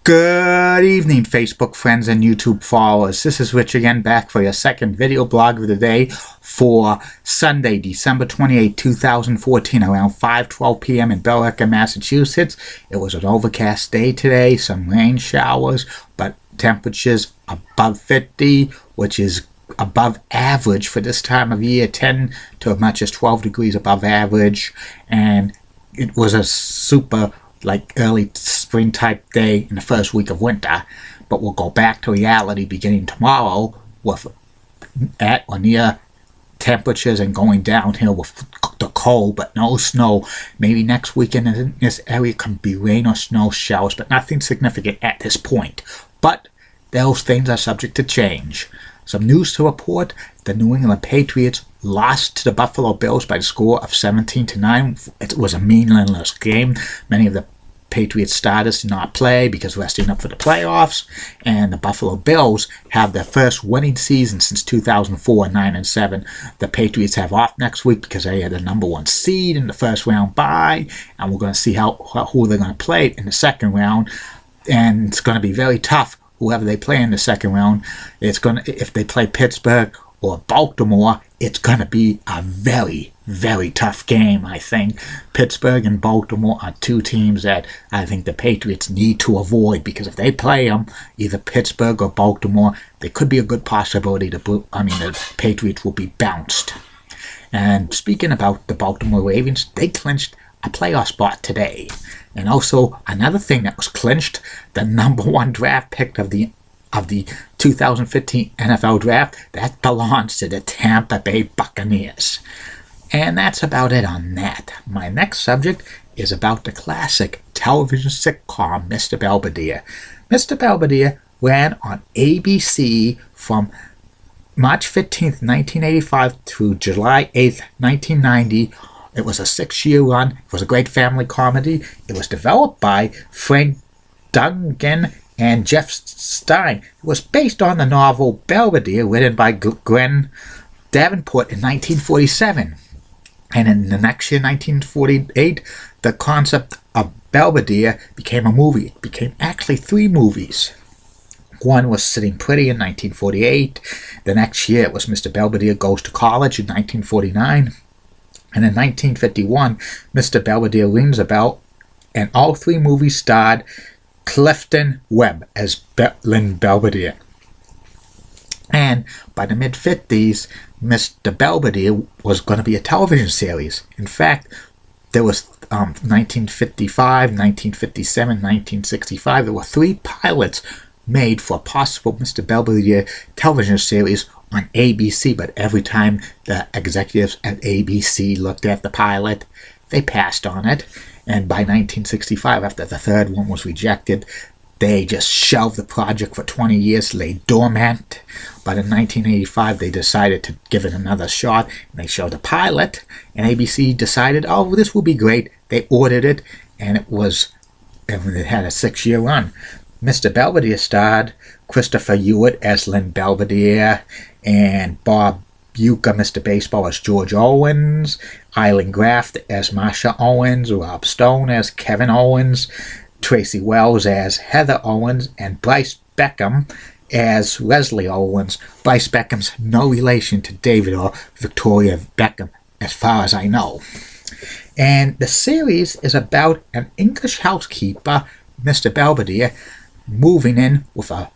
Good evening, Facebook friends and YouTube followers. This is Rich again, back for your second video blog of the day for Sunday, December 28, 2014, around 5:12 p.m. in Billerica, Massachusetts. It was an overcast day today, some rain showers, but temperatures above 50, which is above average for this time of year, 10 to as much as 12 degrees above average, and it was a super early spring type day in the first week of winter. But we'll go back to reality beginning tomorrow with at or near temperatures and going downhill with the cold, but no snow. Maybe next weekend in this area can be rain or snow showers, but nothing significant at this point. But those things are subject to change. Some news to report: the New England Patriots lost to the Buffalo Bills by the score of 17-9. It was a meaningless game. Many of the Patriots starters did not play because resting up for the playoffs, and the Buffalo Bills have their first winning season since 2004, 9-7. The Patriots have off next week because they had the number one seed in the first round bye, and we're going to see who they're going to play in the second round, and it's going to be very tough. Whoever they play in the second round, if they play Pittsburgh or Baltimore, it's going to be a very, very tough game, I think. Pittsburgh and Baltimore are two teams that I think the Patriots need to avoid, because if they play them, either Pittsburgh or Baltimore, there could be a good possibility the Patriots will be bounced. And speaking about the Baltimore Ravens, they clinched a playoff spot today. And also, another thing that was clinched, the number one draft pick of the 2015 NFL Draft, that belongs to the Tampa Bay Buccaneers. And that's about it on that. My next subject is about the classic television sitcom, Mr. Belvedere. Mr. Belvedere ran on ABC from March 15th, 1985 through July 8th, 1990. It was a 6-year run. It was a great family comedy. It was developed by Frank Dungan and Jeff Stein. It was based on the novel Belvedere, written by Glenn Davenport in 1947. And in the next year, 1948, the concept of Belvedere became a movie. It became actually 3 movies. One was Sitting Pretty in 1948. The next year, it was Mr. Belvedere Goes to College in 1949. And in 1951, Mr. Belvedere Rings a Bell, and all 3 movies starred Clifton Webb as Lynn Belvedere. And by the mid-50s, Mr. Belvedere was going to be a television series. In fact, there was 1955, 1957, 1965. There were 3 pilots made for a possible Mr. Belvedere television series on ABC, but every time the executives at ABC looked at the pilot, they passed on it. And by 1965, after the 3rd one was rejected, they just shelved the project for 20 years, lay dormant. But in 1985, they decided to give it another shot, and they showed a pilot, and ABC decided, oh, this will be great. They ordered it, and it had a 6-year run. Mr. Belvedere starred Christopher Hewitt as Lynn Belvedere, and Bob Uecker, Mr. Baseball, as George Owens, Eileen Graft as Marsha Owens, Rob Stone as Kevin Owens, Tracy Wells as Heather Owens, and Bryce Beckham as Leslie Owens. Bryce Beckham's no relation to David or Victoria Beckham, as far as I know. And the series is about an English housekeeper, Mr. Belvedere, moving in with a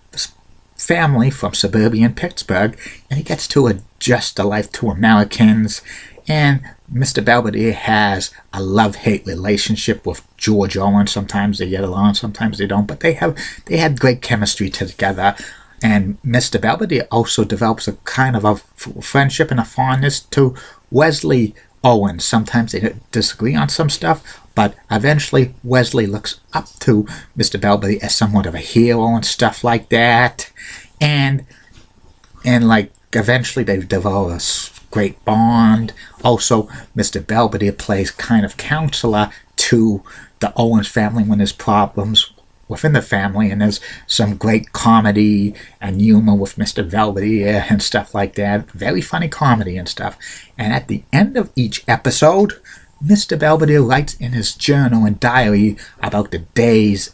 family from suburban Pittsburgh, and he gets to adjust the life to Americans. And Mr. Belvedere has a love-hate relationship with George Owens. Sometimes they get along, sometimes they don't, but they had great chemistry together. And Mr. Belvedere also develops a kind of a friendship and a fondness to Wesley Owens. Sometimes they disagree on some stuff, but eventually Wesley looks up to Mr. Belvedere as somewhat of a hero and stuff like that. And eventually they develop a great bond. Also, Mr. Belvedere plays kind of counselor to the Owens family when there's problems within the family, and there's some great comedy and humor with Mr. Belvedere and stuff like that. Very funny comedy and stuff. And at the end of each episode, Mr. Belvedere writes in his journal and diary about the days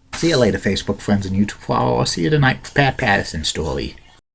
See you later, Facebook friends and YouTube followers. See you tonight for Pat Patterson's story.